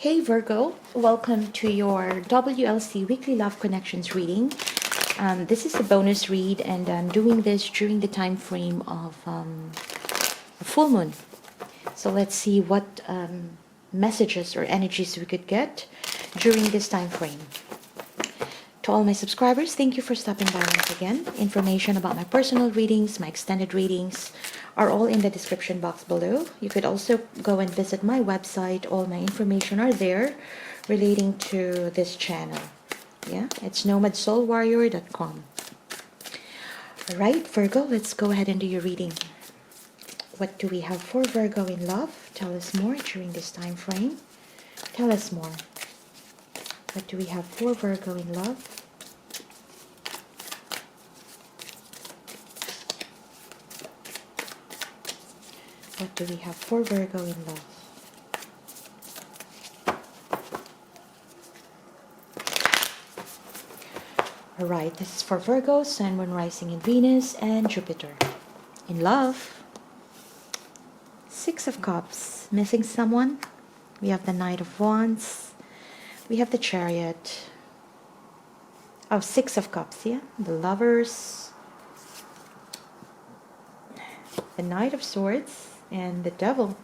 Hey Virgo, welcome to your WLC Weekly Love Connections reading. This is a bonus read, and I'm doing this during the time frame of a full moon. So let's see what messages or energies we could get during this time frame. To all my subscribers, thank you for stopping by once again. Information about my personal readings, my extended readings are all in the description box below. You could also go and visit my website. All my information are there relating to this channel. Yeah, it's NomadSoulWarrior.com. Alright, Virgo, let's go ahead and do your reading. What do we have for Virgo in love? Tell us more during this time frame. Tell us more. What do we have for Virgo in love? What do we have for Virgo in love? Alright, this is for Virgo, Sun, Moon, Rising in Venus, and Jupiter. In love, Six of Cups. Missing someone? We have the Knight of Wands. We have the Chariot. Oh, Six of Cups, yeah? The Lovers. The Knight of Swords. And the Devil.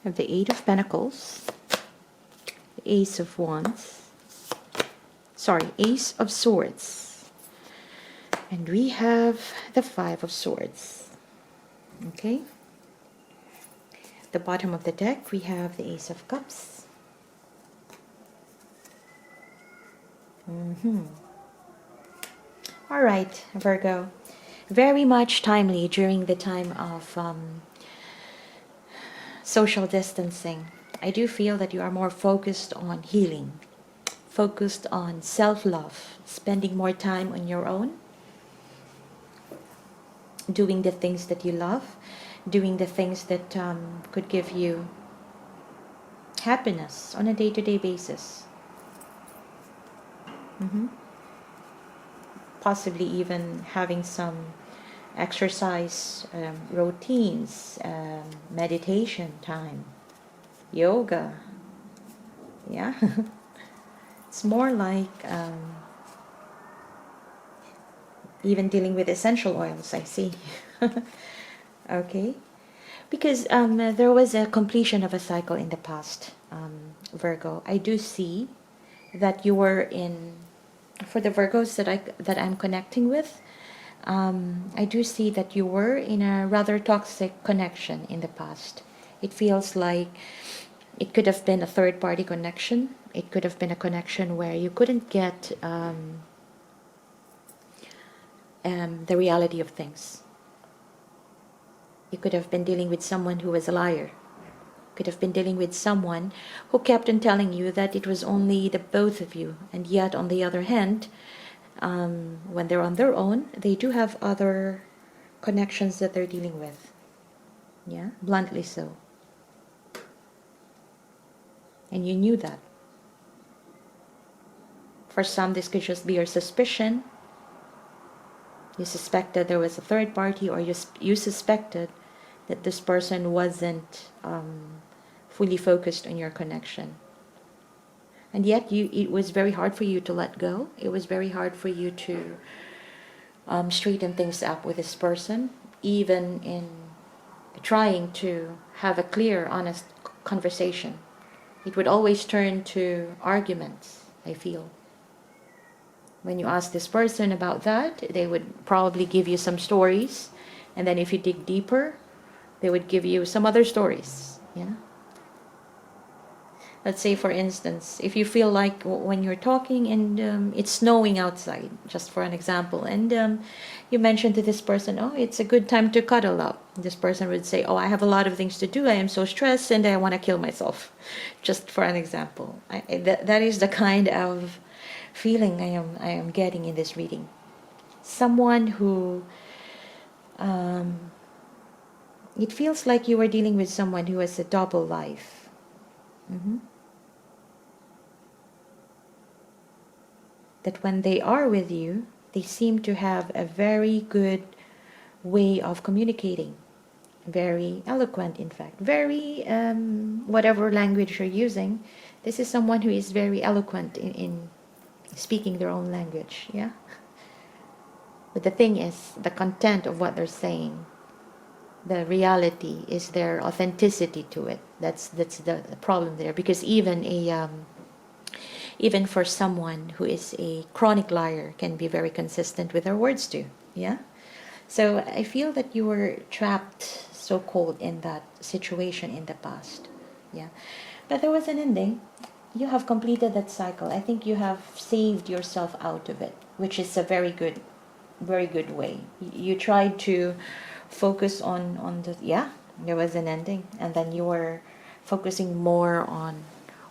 Have the Eight of Pentacles, the Ace of Wands, Ace of Swords, and we have the Five of Swords. Okay. At the bottom of the deck, we have the Ace of Cups. All right, Virgo. Very much timely during the time of social distancing. I do feel that you are more focused on healing, focused on self-love, spending more time on your own, doing the things that you love, doing the things that could give you happiness on a day-to-day basis. Possibly even having some exercise routines, meditation time, yoga. Yeah. It's more like even dealing with essential oils, I see. Okay. Because there was a completion of a cycle in the past, Virgo. I do see that you were in, for the Virgos that I'm connecting with, I do see that you were in a rather toxic connection in the past. It feels like it could have been a third-party connection. It could have been a connection where you couldn't get the reality of things. You could have been dealing with someone who was a liar. Could have been dealing with someone who kept on telling you that it was only the both of you, and yet on the other hand, when they're on their own, they do have other connections that they're dealing with. Yeah, bluntly so. And you knew that. For some, this could just be your suspicion. You suspected there was a third party, or you suspected that this person wasn't fully focused on your connection. And yet it was very hard for you to let go. It was very hard for you to straighten things up with this person, even in trying to have a clear, honest conversation. It would always turn to arguments, I feel. When you ask this person about that, they would probably give you some stories, and then if you dig deeper, they would give you some other stories. Yeah. Let's say, for instance, if you feel like when you're talking and it's snowing outside, just for an example, and you mention to this person, oh, it's a good time to cuddle up. This person would say, oh, I have a lot of things to do. I am so stressed and I want to kill myself. Just for an example. That is the kind of feeling I am getting in this reading. Someone who It feels like you are dealing with someone who has a double life. That when they are with you, they seem to have a very good way of communicating. Very eloquent, in fact. Very, whatever language you're using, this is someone who is very eloquent in speaking their own language, yeah? But the thing is, the content of what they're saying, the reality is their authenticity to it. That's the problem there. Because even for someone who is a chronic liar can be very consistent with their words too, yeah? So I feel that you were trapped so cold in that situation in the past, yeah? But there was an ending. You have completed that cycle. I think you have saved yourself out of it, which is a very good way. You tried to focus on the, yeah, there was an ending, and then you were focusing more on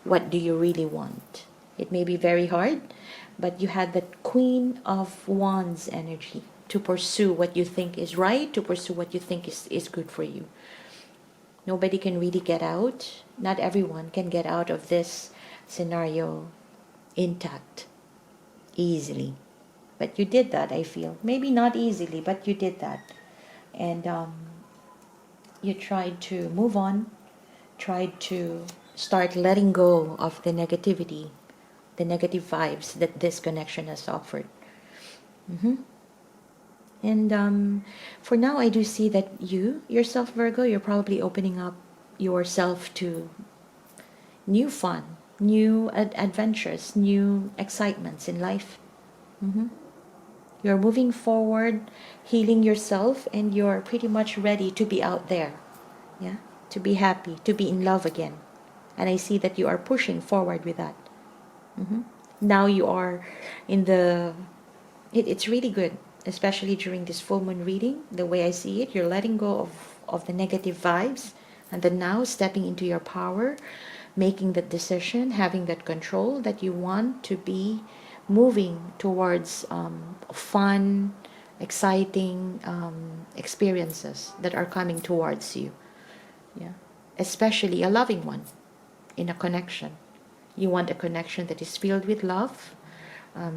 what do you really want. It may be very hard, but you had that Queen of Wands energy to pursue what you think is right, to pursue what you think is good for you. Nobody can really get out. Not everyone can get out of this scenario intact easily. But you did that, I feel. Maybe not easily, but you did that. And you tried to move on, tried to start letting go of the negativity, the negative vibes that this connection has offered. And for now, I do see that you, yourself, Virgo, you're probably opening up yourself to new fun, new adventures, new excitements in life. You're moving forward, healing yourself, and you're pretty much ready to be out there, yeah, to be happy, to be in love again. And I see that you are pushing forward with that. Now you are in the, it's really good, especially during this full moon reading. The way I see it, you're letting go of the negative vibes, and then now stepping into your power, making that decision, having that control that you want to be moving towards fun, exciting experiences that are coming towards you. Yeah, especially a loving one in a connection. You want a connection that is filled with love,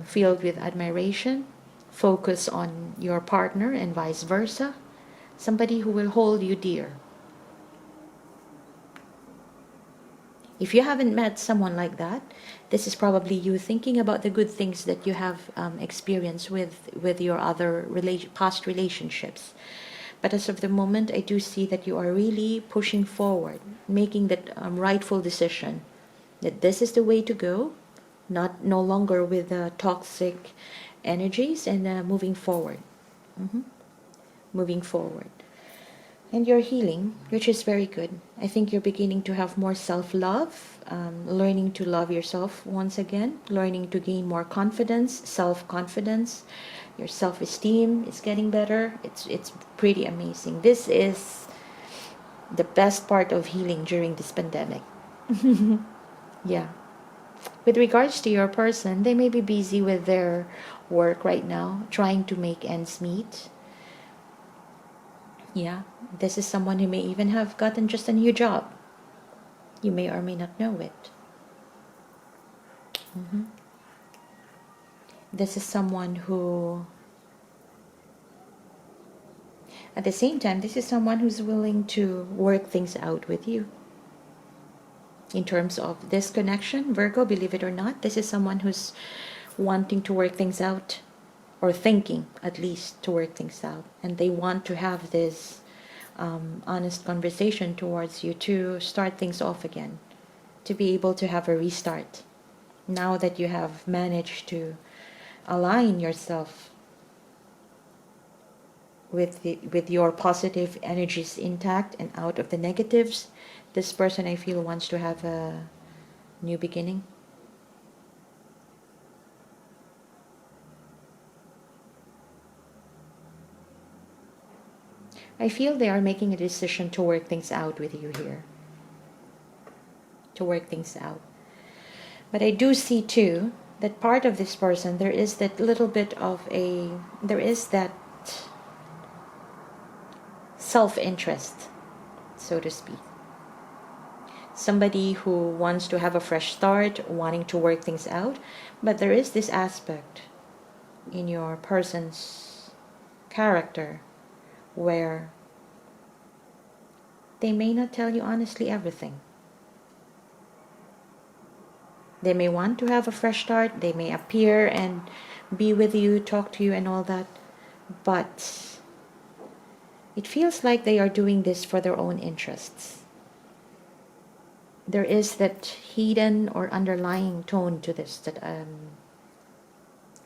filled with admiration, focus on your partner and vice versa. Somebody who will hold you dear. If you haven't met someone like that, this is probably you thinking about the good things that you have experienced with your other past relationships. But as of the moment, I do see that you are really pushing forward, making that rightful decision, that this is the way to go, no longer with toxic energies, and moving forward. Moving forward. And you're healing, which is very good. I think you're beginning to have more self-love, learning to love yourself once again, learning to gain more confidence, self-confidence. Your self-esteem is getting better. It's pretty amazing. This is the best part of healing during this pandemic. Yeah. With regards to your person, they may be busy with their work right now, trying to make ends meet. Yeah, this is someone who may even have gotten just a new job. You may or may not know it. This is someone who, at the same time, this is someone who's willing to work things out with you. In terms of this connection, Virgo, believe it or not, this is someone who's wanting to work things out, or thinking at least to work things out. And they want to have this honest conversation towards you to start things off again, to be able to have a restart. Now that you have managed to align yourself with your positive energies intact and out of the negatives, this person, I feel, wants to have a new beginning. I feel they are making a decision to work things out with you here. To work things out. But I do see too that part of this person, there is that little bit of there is that self-interest so to speak. Somebody who wants to have a fresh start, wanting to work things out, but there is this aspect in your person's character where they may not tell you honestly everything. They may want to have a fresh start, they may appear and be with you, talk to you and all that, but it feels like they are doing this for their own interests. There is that hidden or underlying tone to this, that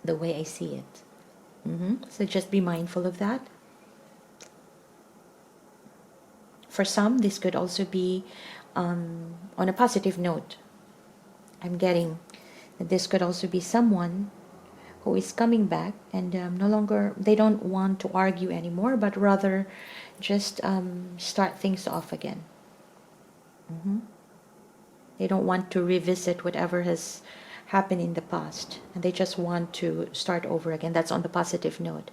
the way I see it. So just be mindful of that. For some, this could also be on a positive note. I'm getting that this could also be someone who is coming back and no longer, they don't want to argue anymore, but rather just start things off again. They don't want to revisit whatever has happened in the past, and they just want to start over again. That's on the positive note.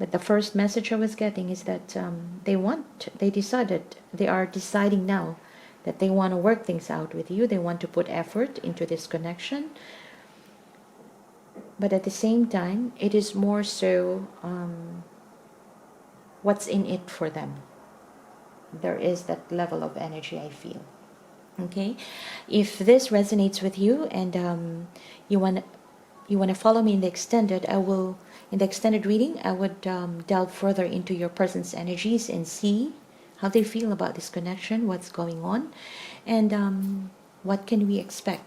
But the first message I was getting is that they are deciding now that they want to work things out with you. They want to put effort into this connection. But at the same time, it is more so what's in it for them. There is that level of energy, I feel. Okay, if this resonates with you and you want to follow me in the extended, in the extended reading, I would delve further into your person's energies and see how they feel about this connection, what's going on, and what can we expect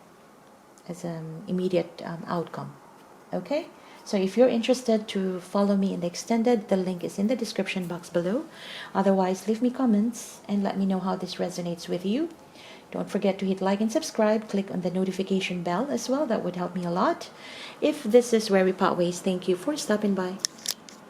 as an immediate outcome. Okay, so if you're interested to follow me in the extended, the link is in the description box below. Otherwise, leave me comments and let me know how this resonates with you. Don't forget to hit like and subscribe. Click on the notification bell as well. That would help me a lot. If this is where we part ways, thank you for stopping by.